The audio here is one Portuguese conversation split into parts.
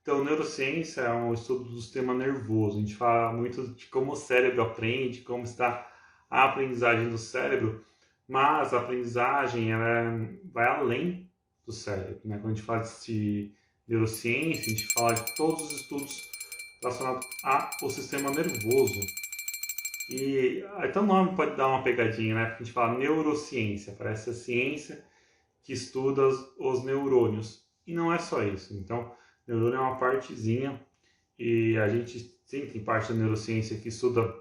Então, neurociência é um estudo do sistema nervoso. A gente fala muito de como o cérebro aprende, como está a aprendizagem do cérebro, mas a aprendizagem vai além do cérebro, né? Quando a gente fala de neurociência, a gente fala de todos os estudos relacionados ao sistema nervoso. E até o nome pode dar uma pegadinha, né? Porque a gente fala neurociência, parece a ciência que estuda os neurônios. E não é só isso. Então, neurônio é uma partezinha e a gente sim tem parte da neurociência que estuda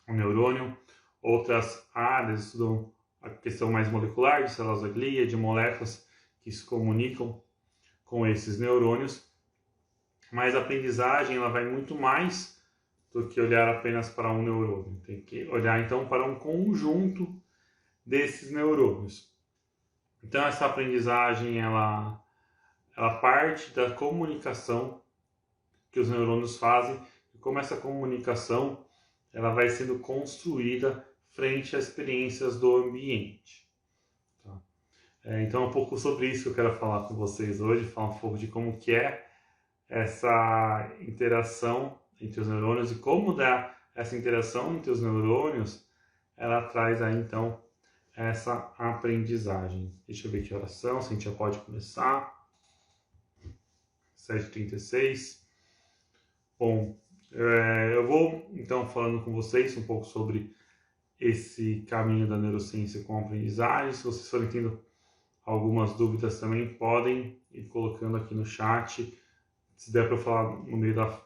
o neurônio, outras áreas estudam a questão mais molecular de células da glia, de moléculas que se comunicam com esses neurônios, mas a aprendizagem ela vai muito mais do que olhar apenas para um neurônio. Tem que olhar então para um conjunto desses neurônios. Então essa aprendizagem ela parte da comunicação que os neurônios fazem e como essa comunicação ela vai sendo construída frente às experiências do ambiente. Tá? Então é um pouco sobre isso que eu quero falar com vocês hoje, falar um pouco de como que é essa interação entre os neurônios e como essa interação entre os neurônios ela traz aí então essa aprendizagem. Deixa eu ver que horas são, se a gente já pode começar. 7h36. Bom, eu vou então falando com vocês um pouco sobre esse caminho da neurociência com a aprendizagem. Se vocês forem tendo algumas dúvidas também, podem ir colocando aqui no chat. Se der para eu falar no meio da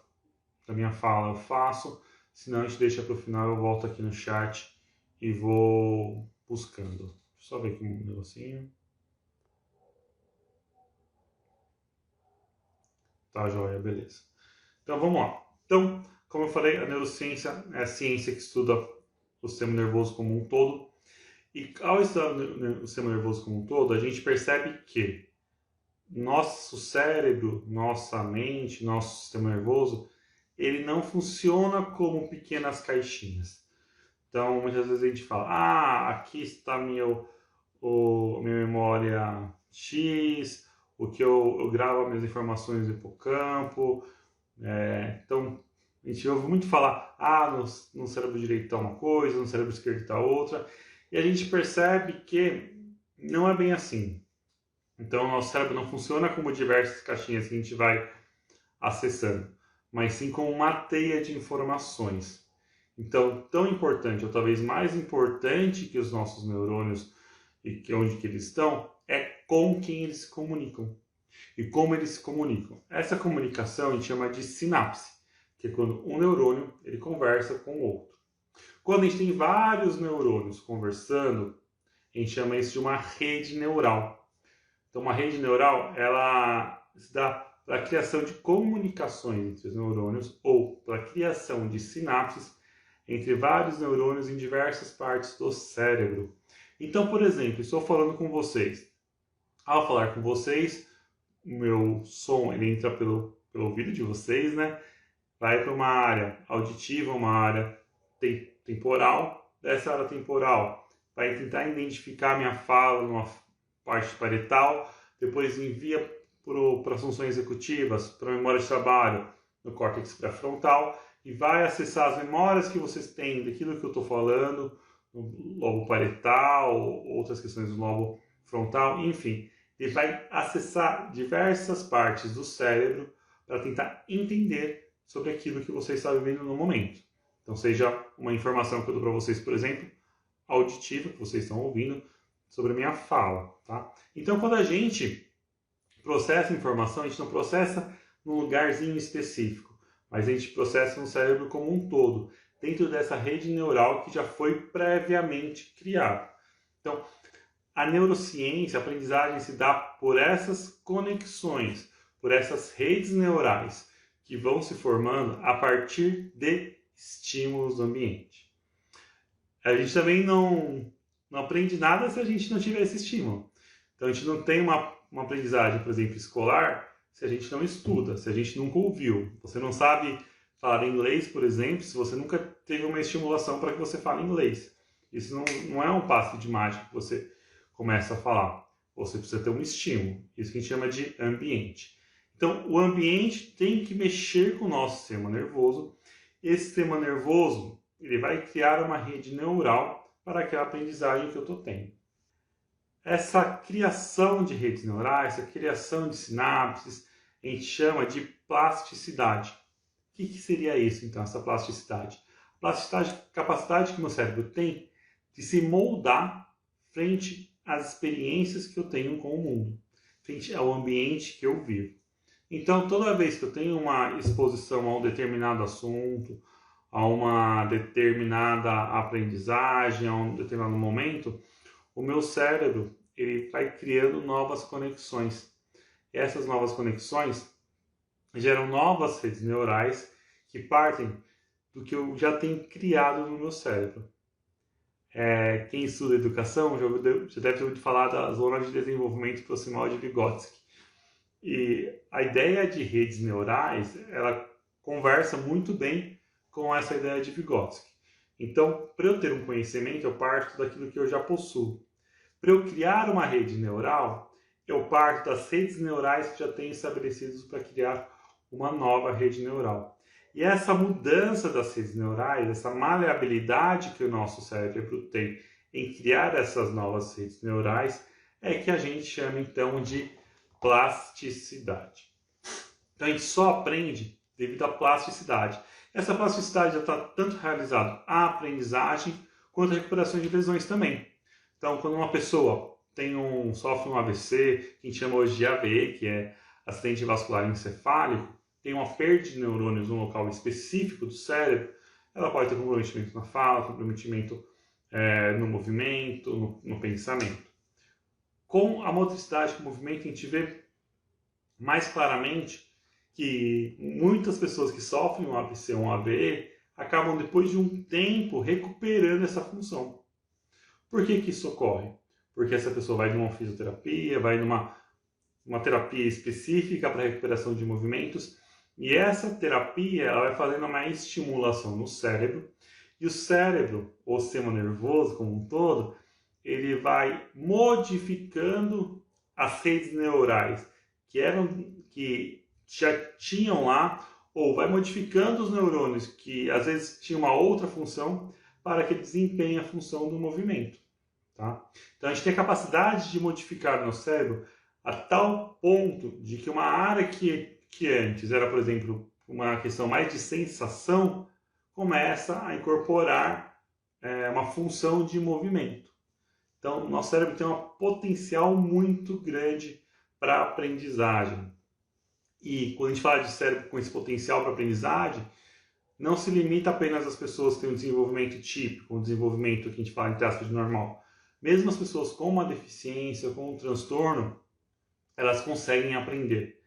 minha fala, eu faço. Se não, a gente deixa para o final, eu volto aqui no chat e vou buscando. Deixa eu só ver aqui um negocinho. Tá, joia, beleza. Então, vamos lá. Então, como eu falei, a neurociência é a ciência que estuda o sistema nervoso como um todo. E ao estudar o sistema nervoso como um todo, a gente percebe que nosso cérebro, nossa mente, nosso sistema nervoso, ele não funciona como pequenas caixinhas. Então, muitas vezes a gente fala, aqui está minha memória X, o que eu gravo as minhas informações no hipocampo. Então, a gente ouve muito falar, no cérebro direito está uma coisa, no cérebro esquerdo está outra, e a gente percebe que não é bem assim. Então, o nosso cérebro não funciona como diversas caixinhas que a gente vai acessando, mas sim como uma teia de informações. Então, tão importante, ou talvez mais importante que os nossos neurônios e que onde que eles estão, é com quem eles se comunicam. E como eles se comunicam. Essa comunicação a gente chama de sinapse, que é quando um neurônio ele conversa com o outro. Quando a gente tem vários neurônios conversando, a gente chama isso de uma rede neural. Então, uma rede neural, ela se dá para a criação de comunicações entre os neurônios ou para a criação de sinapses entre vários neurônios em diversas partes do cérebro. Então, por exemplo, estou falando com vocês. Ao falar com vocês, o meu som ele entra pelo ouvido de vocês, né? Vai para uma área auditiva, uma área temporal. Dessa área temporal, vai tentar identificar minha fala numa parte parietal, depois envia para as funções executivas, para a memória de trabalho no córtex pré-frontal e vai acessar as memórias que vocês têm daquilo que eu estou falando, no lobo parietal, outras questões do lobo frontal, enfim. Ele vai acessar diversas partes do cérebro para tentar entender sobre aquilo que você está vivendo no momento. Então, seja uma informação que eu dou para vocês, por exemplo, auditiva, que vocês estão ouvindo, sobre a minha fala. Tá? Então, quando a gente processa informação, a gente não processa num lugarzinho específico, mas a gente processa no cérebro como um todo, dentro dessa rede neural que já foi previamente criada. Então, a neurociência, a aprendizagem se dá por essas conexões, por essas redes neurais que vão se formando a partir de estímulos do ambiente. A gente também não aprende nada se a gente não tiver esse estímulo. Então a gente não tem uma aprendizagem, por exemplo, escolar, se a gente não estuda, se a gente nunca ouviu. Você não sabe falar inglês, por exemplo, se você nunca teve uma estimulação para que você fale inglês. Isso não é um passe de mágica que você começa a falar. Você precisa ter um estímulo. Isso que a gente chama de ambiente. Então, o ambiente tem que mexer com o nosso sistema nervoso. Esse sistema nervoso, ele vai criar uma rede neural para aquela aprendizagem que eu estou tendo. Essa criação de redes neurais, essa criação de sinapses, a gente chama de plasticidade. O que seria isso, então, essa plasticidade? Plasticidade é a capacidade que o meu cérebro tem de se moldar frente às experiências que eu tenho com o mundo, frente ao ambiente que eu vivo. Então, toda vez que eu tenho uma exposição a um determinado assunto, a uma determinada aprendizagem, a um determinado momento, o meu cérebro ele vai criando novas conexões. E essas novas conexões geram novas redes neurais que partem do que eu já tenho criado no meu cérebro. Quem estuda educação já deve ter ouvido falar da zona de desenvolvimento proximal de Vygotsky. E a ideia de redes neurais, ela conversa muito bem com essa ideia de Vygotsky. Então, para eu ter um conhecimento, eu parto daquilo que eu já possuo. Para eu criar uma rede neural, eu parto das redes neurais que já tenho estabelecidos para criar uma nova rede neural. E essa mudança das redes neurais, essa maleabilidade que o nosso cérebro tem em criar essas novas redes neurais, é que a gente chama então de plasticidade. Então a gente só aprende devido à plasticidade. Essa plasticidade já está tanto realizada a aprendizagem quanto a recuperação de lesões também. Então, quando uma pessoa sofre um AVC, que a gente chama hoje de AVE, que é acidente vascular encefálico, tem uma perda de neurônios no local específico do cérebro, ela pode ter comprometimento na fala, comprometimento no movimento, no pensamento. Com a motricidade, com o movimento, a gente vê mais claramente que muitas pessoas que sofrem um AVC ou um AVE acabam, depois de um tempo, recuperando essa função. Por que isso ocorre? Porque essa pessoa vai numa fisioterapia, vai numa terapia específica para recuperação de movimentos, e essa terapia ela vai fazendo uma estimulação no cérebro, e o cérebro, o sistema nervoso como um todo, ele vai modificando as redes neurais que já tinham lá, ou vai modificando os neurônios que às vezes tinham uma outra função para que desempenhem a função do movimento. Tá? Então a gente tem a capacidade de modificar no cérebro a tal ponto de que uma área que antes era, por exemplo, uma questão mais de sensação, começa a incorporar uma função de movimento. Então, o nosso cérebro tem um potencial muito grande para aprendizagem. E quando a gente fala de cérebro com esse potencial para aprendizagem, não se limita apenas às pessoas que têm um desenvolvimento típico, um desenvolvimento que a gente fala entre aspas de normal. Mesmo as pessoas com uma deficiência, com um transtorno, elas conseguem aprender.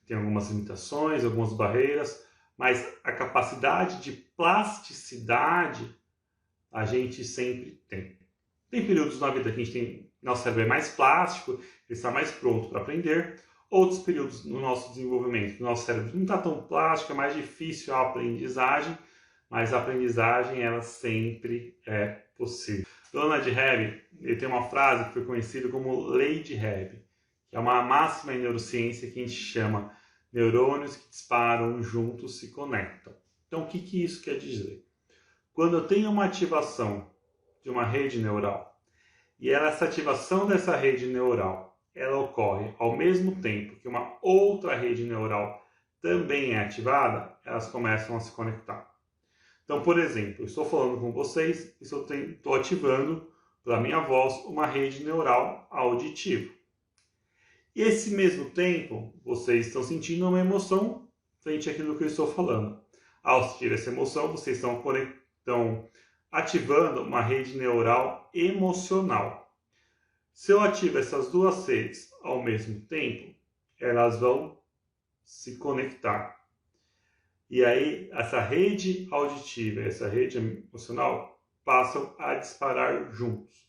Tem algumas limitações, algumas barreiras, mas a capacidade de plasticidade a gente sempre tem. Tem períodos na vida que a gente tem, nosso cérebro é mais plástico, ele está mais pronto para aprender. Outros períodos no nosso desenvolvimento, o nosso cérebro não está tão plástico, é mais difícil a aprendizagem, mas a aprendizagem ela sempre é possível. Donald Hebb, ele tem uma frase que foi conhecida como Lei de Hebb, que é uma máxima em neurociência que a gente chama neurônios que disparam juntos se conectam. Então, o que isso quer dizer? Quando eu tenho uma ativação de uma rede neural e essa ativação dessa rede neural ela ocorre ao mesmo tempo que uma outra rede neural também é ativada, elas começam a se conectar. Então, por exemplo, eu estou falando com vocês e estou ativando pela minha voz uma rede neural auditiva. E esse mesmo tempo, vocês estão sentindo uma emoção frente àquilo que eu estou falando. Ao sentir essa emoção, vocês estão ativando uma rede neural emocional. Se eu ativo essas duas redes ao mesmo tempo, elas vão se conectar. E aí, essa rede auditiva e essa rede emocional passam a disparar juntos.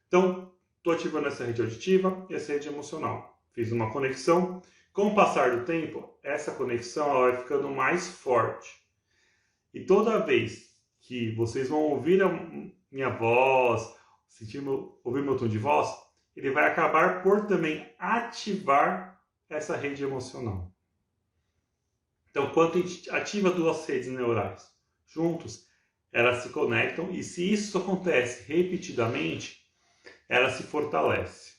Então, estou ativando essa rede auditiva e essa rede emocional. Fiz uma conexão. Com o passar do tempo, essa conexão ela vai ficando mais forte. E toda vez que vocês vão ouvir a minha voz, ouvir meu tom de voz, ele vai acabar por também ativar essa rede emocional. Então, quando a gente ativa duas redes neurais juntos, elas se conectam e se isso acontece repetidamente, ela se fortalece.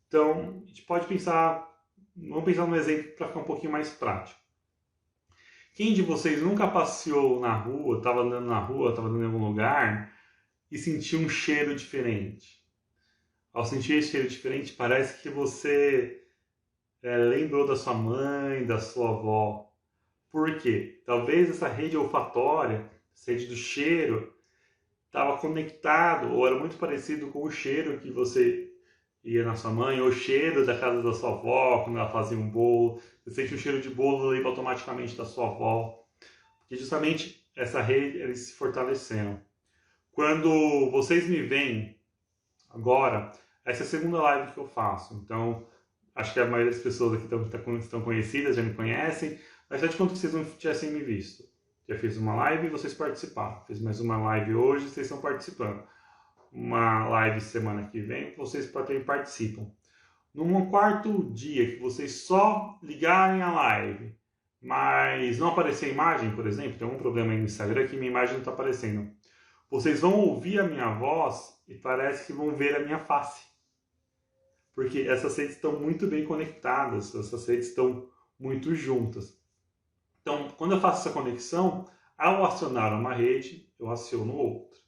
Então, a gente pode pensar, vamos pensar num exemplo para ficar um pouquinho mais prático. Quem de vocês nunca passeou na rua, estava andando na rua, estava andando em algum lugar e sentiu um cheiro diferente? Ao sentir esse cheiro diferente, parece que você lembrou da sua mãe, da sua avó. Por quê? Talvez essa rede olfatória, essa rede do cheiro, estava conectado ou era muito parecido com o cheiro que você ia na sua mãe, ou o cheiro da casa da sua avó, quando ela fazia um bolo. Você sente o cheiro de bolo lembra automaticamente da sua avó. Porque justamente essa rede, eles se fortaleceram. Quando vocês me veem agora, essa é a segunda live que eu faço. Então, acho que a maioria das pessoas aqui estão conhecidas, já me conhecem. Mas faz de conta que vocês não tivessem me visto. Já fiz uma live e vocês participaram. Fiz mais uma live hoje e vocês estão participando. Uma live semana que vem, vocês também participam. Num quarto dia que vocês só ligarem a live, mas não aparecer a imagem, por exemplo, tem algum problema aí no Instagram que minha imagem não está aparecendo. Vocês vão ouvir a minha voz e parece que vão ver a minha face. Porque essas redes estão muito bem conectadas, essas redes estão muito juntas. Então, quando eu faço essa conexão, ao acionar uma rede, eu aciono outra.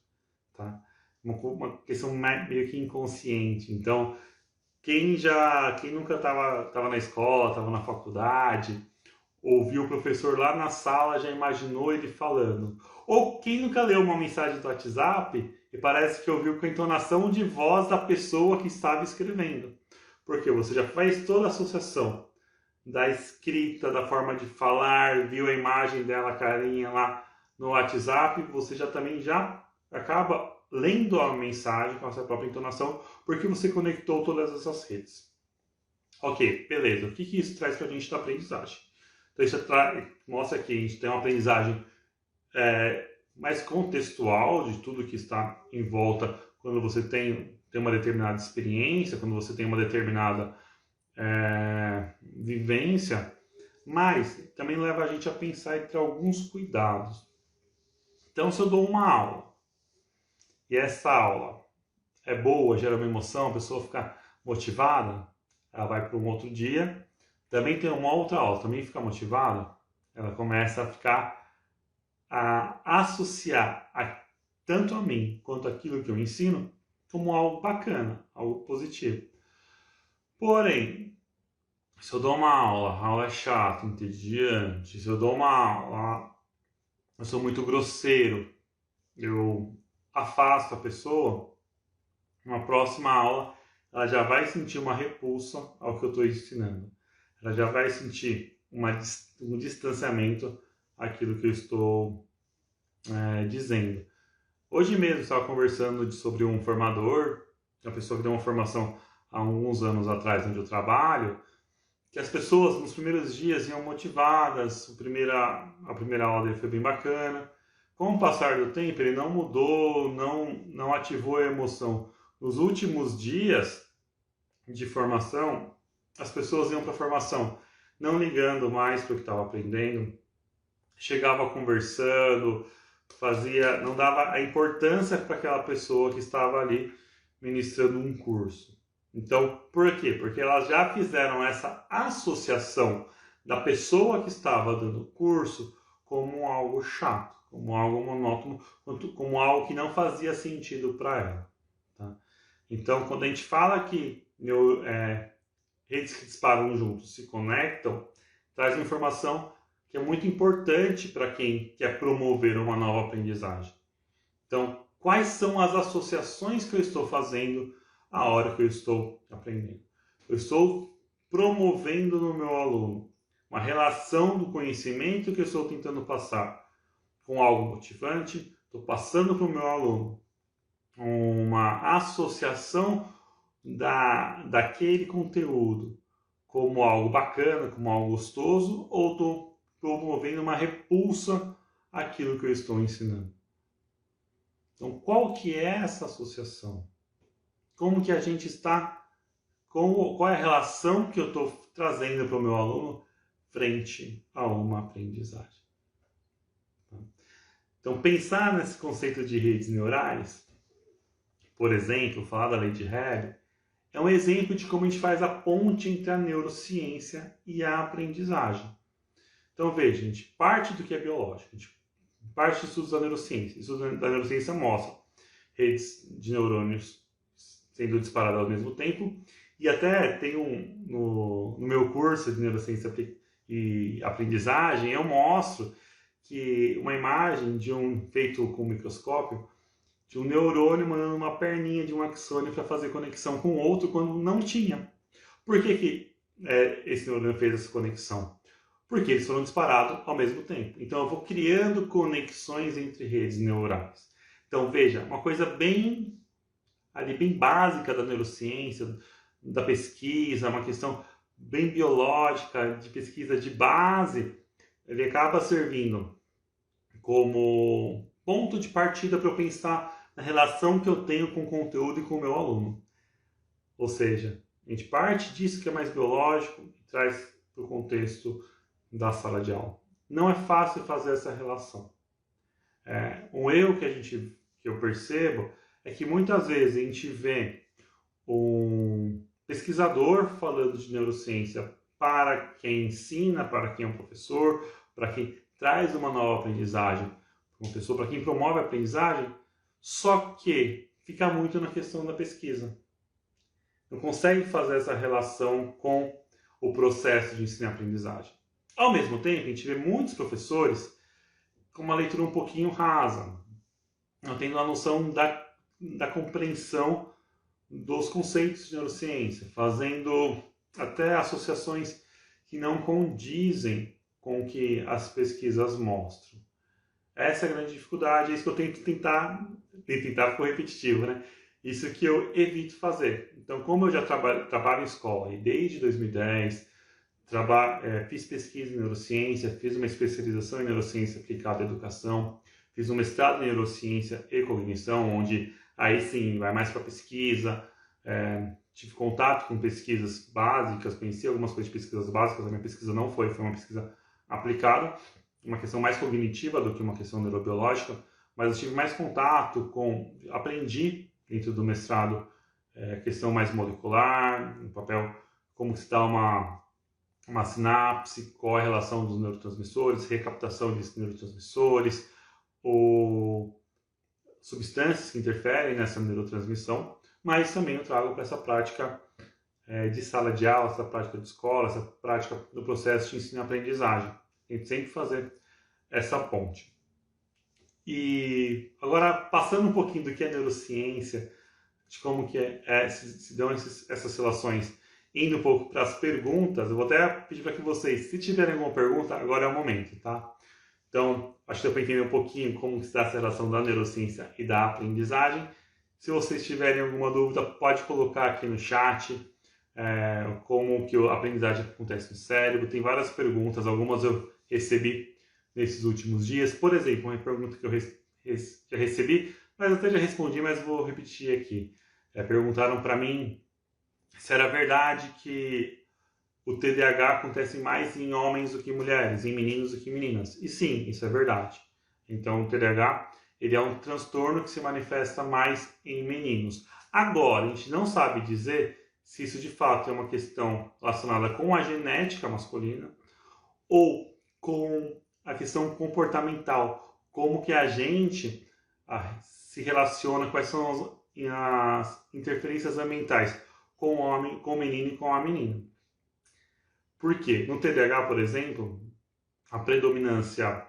Tá? Uma questão meio que inconsciente. Então, quem nunca estava na escola, estava na faculdade, ouviu o professor lá na sala, já imaginou ele falando. Ou quem nunca leu uma mensagem do WhatsApp e parece que ouviu com a entonação de voz da pessoa que estava escrevendo. Porque você já faz toda a associação da escrita, da forma de falar, viu a imagem dela, a carinha lá no WhatsApp, você também acaba lendo a mensagem com a sua própria entonação, porque você conectou todas essas redes. Ok, beleza. O que isso traz para a gente da aprendizagem? Então isso mostra que a gente tem uma aprendizagem mais contextual de tudo que está em volta quando você tem uma determinada experiência, quando você tem uma determinada vivência, mas também leva a gente a pensar entre alguns cuidados. Então, se eu dou uma aula e essa aula é boa, gera uma emoção, a pessoa fica motivada, ela vai para um outro dia, também tem uma outra aula, também fica motivada, ela começa a associar tanto a mim quanto aquilo que eu ensino como algo bacana, algo positivo. Porém, se eu dou uma aula, a aula é chata, entediante, se eu dou uma aula, eu sou muito grosseiro, eu afasto a pessoa, numa próxima aula, ela já vai sentir uma repulsa ao que eu estou ensinando. Ela já vai sentir um distanciamento àquilo que eu estou dizendo. Hoje mesmo eu estava conversando sobre um formador, uma pessoa que deu uma formação há alguns anos atrás, onde eu trabalho, que as pessoas nos primeiros dias iam motivadas, a primeira aula dele foi bem bacana. Com o passar do tempo, ele não mudou, não ativou a emoção. Nos últimos dias de formação, as pessoas iam para a formação não ligando mais para o que estava aprendendo, chegava conversando, não dava a importância para aquela pessoa que estava ali ministrando um curso. Então, por quê? Porque elas já fizeram essa associação da pessoa que estava dando o curso como algo chato, como algo monótono, como algo que não fazia sentido para ela. Tá? Então, quando a gente fala que redes que disparam juntos se conectam, traz uma informação que é muito importante para quem quer promover uma nova aprendizagem. Então, quais são as associações que eu estou fazendo a hora que eu estou aprendendo? Eu estou promovendo no meu aluno uma relação do conhecimento que eu estou tentando passar com algo motivante, estou passando para o meu aluno uma associação daquele conteúdo como algo bacana, como algo gostoso, ou estou promovendo uma repulsa àquilo que eu estou ensinando. Então, qual que é essa associação? Como que a gente está, qual é a relação que eu estou trazendo para o meu aluno frente a uma aprendizagem. Então, pensar nesse conceito de redes neurais, por exemplo, falar da lei de Hebb, é um exemplo de como a gente faz a ponte entre a neurociência e a aprendizagem. Então, veja, a gente parte do que é biológico, a gente parte de estudos da neurociência. Estudos da neurociência mostram redes de neurônios sendo disparadas ao mesmo tempo, e até tem no meu curso de neurociência e aprendizagem, eu mostro que uma imagem feito com microscópio, de um neurônio mandando uma perninha de um axônio para fazer conexão com outro quando não tinha. Por que esse neurônio fez essa conexão? Porque eles foram disparados ao mesmo tempo. Então eu vou criando conexões entre redes neurais. Então veja, uma coisa bem básica da neurociência, da pesquisa, uma questão bem biológica, de pesquisa de base, ele acaba servindo como ponto de partida para eu pensar na relação que eu tenho com o conteúdo e com o meu aluno. Ou seja, a gente parte disso que é mais biológico e traz para o contexto da sala de aula. Não é fácil fazer essa relação. Um erro que eu percebo é que muitas vezes a gente vê um pesquisador falando de neurociência para quem ensina, para quem é um professor, para quem traz uma nova aprendizagem para uma pessoa, para quem promove a aprendizagem, só que fica muito na questão da pesquisa. Não consegue fazer essa relação com o processo de ensino e aprendizagem. Ao mesmo tempo, a gente vê muitos professores com uma leitura um pouquinho rasa, não tendo a noção da compreensão dos conceitos de neurociência, fazendo até associações que não condizem com o que as pesquisas mostram. Essa é a grande dificuldade, é isso que eu tenho que tentar ficou repetitivo, né? Isso que eu evito fazer. Então, como eu já trabalho em escola e desde 2010, fiz pesquisa em neurociência, fiz uma especialização em neurociência aplicada à educação, fiz um mestrado em neurociência e cognição, onde aí sim vai mais para pesquisa, tive contato com pesquisas básicas, conheci algumas coisas de pesquisas básicas, a minha pesquisa não foi uma pesquisa aplicada, uma questão mais cognitiva do que uma questão neurobiológica, mas eu tive mais contato aprendi dentro do mestrado questão mais molecular, um papel, como se dá uma sinapse, qual é a relação dos neurotransmissores, recaptação desses neurotransmissores, ou substâncias que interferem nessa neurotransmissão, mas também eu trago para essa prática de sala de aula, essa prática de escola, essa prática do processo de ensino e aprendizagem. A gente sempre fazer essa ponte. E agora, passando um pouquinho do que é neurociência, de como que se dão essas relações, indo um pouco para as perguntas, eu vou até pedir para que vocês, se tiverem alguma pergunta, agora é o momento, tá? Então, acho que deu para entender um pouquinho como está essa relação da neurociência e da aprendizagem. Se vocês tiverem alguma dúvida, pode colocar aqui no chat como que a aprendizagem acontece no cérebro. Tem várias perguntas, algumas eu recebi nesses últimos dias. Por exemplo, uma pergunta que eu já recebi, mas até já respondi, mas vou repetir aqui. Perguntaram para mim se era verdade que o TDAH acontece mais em homens do que mulheres, em meninos do que meninas. E sim, isso é verdade. Então, o TDAH ele é um transtorno que se manifesta mais em meninos. Agora, a gente não sabe dizer se isso de fato é uma questão relacionada com a genética masculina ou com a questão comportamental, como que a gente se relaciona, quais são as interferências ambientais com o homem, com o menino e com a menina. Por quê? No TDAH, por exemplo, a predominância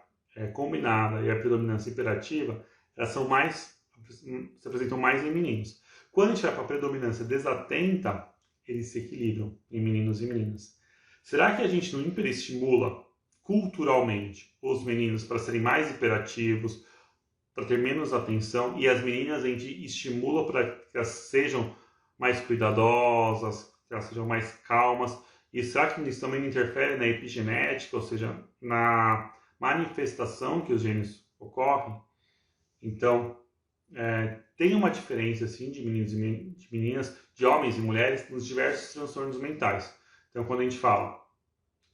combinada e a predominância imperativa, elas se apresentam mais em meninos. Quando a gente vai para a predominância desatenta, eles se equilibram em meninos e meninas. Será que a gente não hiperestimula culturalmente os meninos para serem mais hiperativos, para ter menos atenção, e as meninas a gente estimula para que elas sejam mais cuidadosas, que elas sejam mais calmas? E será que isso também interfere na epigenética, ou seja, na manifestação que os genes ocorrem? Então, tem uma diferença assim, de meninos e de meninas, de homens e mulheres, nos diversos transtornos mentais. Então, quando a gente fala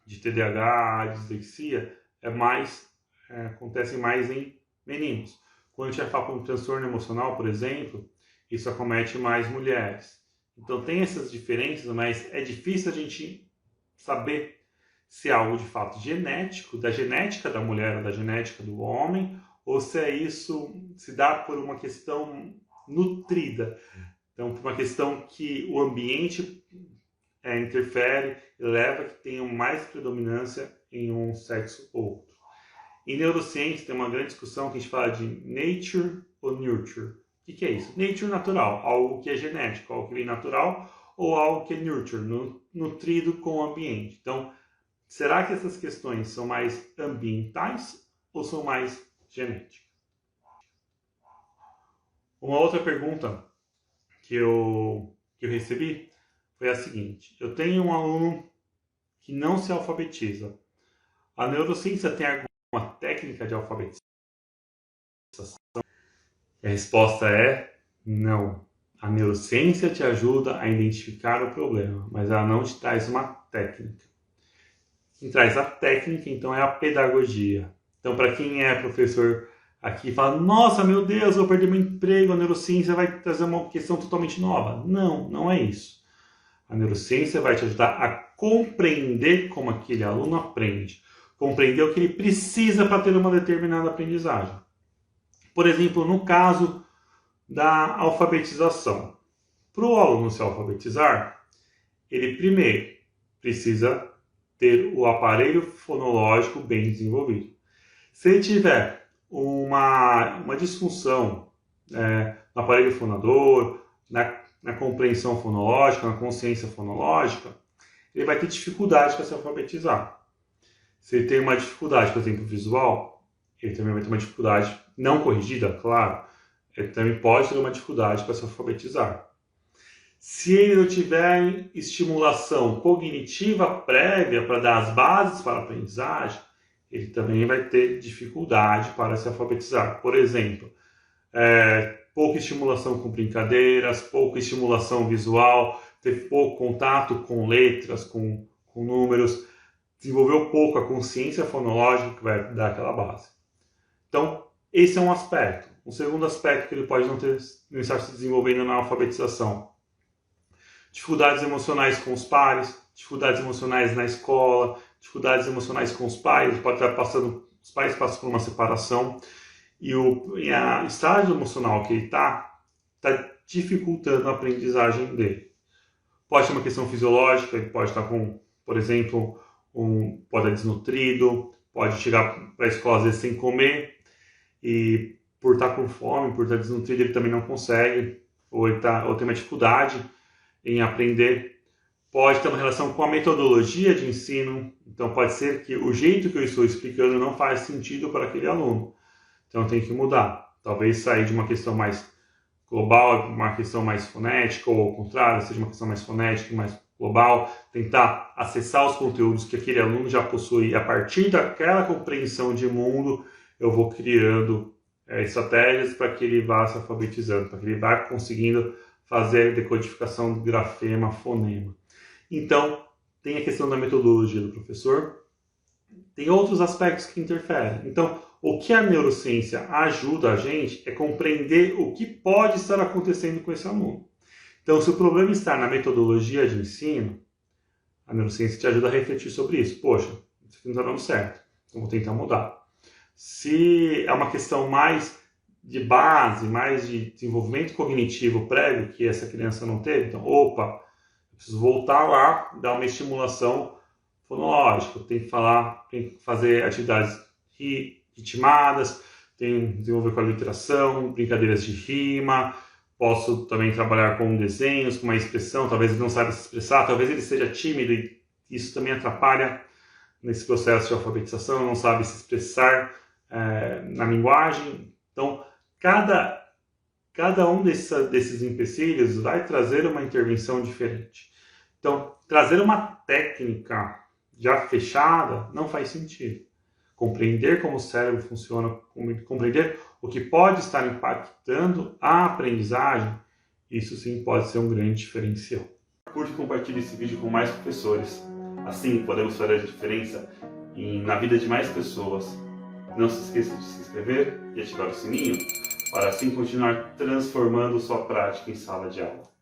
de TDAH, dislexia, acontecem mais em meninos. Quando a gente vai falar com um transtorno emocional, por exemplo, isso acomete mais mulheres. Então tem essas diferenças, mas é difícil a gente saber se é algo de fato genético, da genética da mulher ou da genética do homem, ou se é isso se dá por uma questão nutrida. Então, por uma questão que o ambiente interfere e leva que tenha mais predominância em um sexo ou outro. Em neurociência tem uma grande discussão que a gente fala de nature ou nurture. O que é isso? Nature natural, algo que é genético, algo que vem natural, ou algo que é nurture, nutrido com o ambiente. Então, será que essas questões são mais ambientais ou são mais genéticas? Uma outra pergunta que eu recebi foi a seguinte: eu tenho um aluno que não se alfabetiza. A neurociência tem alguma técnica de alfabetização? E a resposta é não. A neurociência te ajuda a identificar o problema, mas ela não te traz uma técnica. Quem traz a técnica, então, é a pedagogia. Então, para quem é professor aqui e fala, nossa, meu Deus, eu vou perder meu emprego, a neurociência vai trazer uma questão totalmente nova. Não, não é isso. A neurociência vai te ajudar a compreender como aquele aluno aprende, compreender o que ele precisa para ter uma determinada aprendizagem. Por exemplo, no caso da alfabetização. Para o aluno se alfabetizar, ele primeiro precisa ter o aparelho fonológico bem desenvolvido. Se ele tiver uma disfunção no aparelho fonador, na compreensão fonológica, na consciência fonológica, ele vai ter dificuldade para se alfabetizar. Se ele tem uma dificuldade, por exemplo, visual, ele também vai ter uma dificuldade não corrigida, claro, ele também pode ter uma dificuldade para se alfabetizar. Se ele não tiver estimulação cognitiva prévia para dar as bases para a aprendizagem, ele também vai ter dificuldade para se alfabetizar. Por exemplo, pouca estimulação com brincadeiras, pouca estimulação visual, ter pouco contato com letras, com números, desenvolveu pouco a consciência fonológica que vai dar aquela base. Então, esse é um aspecto. Um segundo aspecto que ele pode não estar se desenvolvendo na alfabetização. Dificuldades emocionais com os pares, dificuldades emocionais na escola, dificuldades emocionais com os pais, pode estar passando, os pais passam por uma separação e o estágio emocional que ele está dificultando a aprendizagem dele. Pode ser uma questão fisiológica, ele pode estar com, por exemplo, pode estar desnutrido, pode chegar para a escola às vezes sem comer e por estar com fome, por estar desnutrido, ele também não consegue, ou tem uma dificuldade em aprender. Pode ter uma relação com a metodologia de ensino, então pode ser que o jeito que eu estou explicando não faz sentido para aquele aluno. Então tem que mudar. Talvez sair de uma questão mais global, uma questão mais fonética, ou ao contrário, seja uma questão mais fonética, mais global, tentar acessar os conteúdos que aquele aluno já possui. E a partir daquela compreensão de mundo, eu vou criando estratégias para que ele vá se alfabetizando, para que ele vá conseguindo fazer a decodificação do grafema, fonema. Então, tem a questão da metodologia do professor, tem outros aspectos que interferem. Então, o que a neurociência ajuda a gente é compreender o que pode estar acontecendo com esse aluno. Então, se o problema está na metodologia de ensino, a neurociência te ajuda a refletir sobre isso. Poxa, isso aqui não está dando certo, então vou tentar mudar. Se é uma questão mais de base, mais de desenvolvimento cognitivo prévio que essa criança não teve, então, eu preciso voltar lá, dar uma estimulação fonológica, tem que fazer atividades ritmadas, tem que desenvolver com a literação, brincadeiras de rima, posso também trabalhar com desenhos, com uma expressão, talvez ele não saiba se expressar, talvez ele seja tímido e isso também atrapalha nesse processo de alfabetização, não sabe se expressar na linguagem. Então, cada um desses empecilhos vai trazer uma intervenção diferente. Então, trazer uma técnica já fechada não faz sentido. Compreender como o cérebro funciona, compreender o que pode estar impactando a aprendizagem, isso sim pode ser um grande diferencial. Curte e compartilhe esse vídeo com mais professores. Assim podemos fazer a diferença na vida de mais pessoas. Não se esqueça de se inscrever e ativar o sininho para assim continuar transformando sua prática em sala de aula.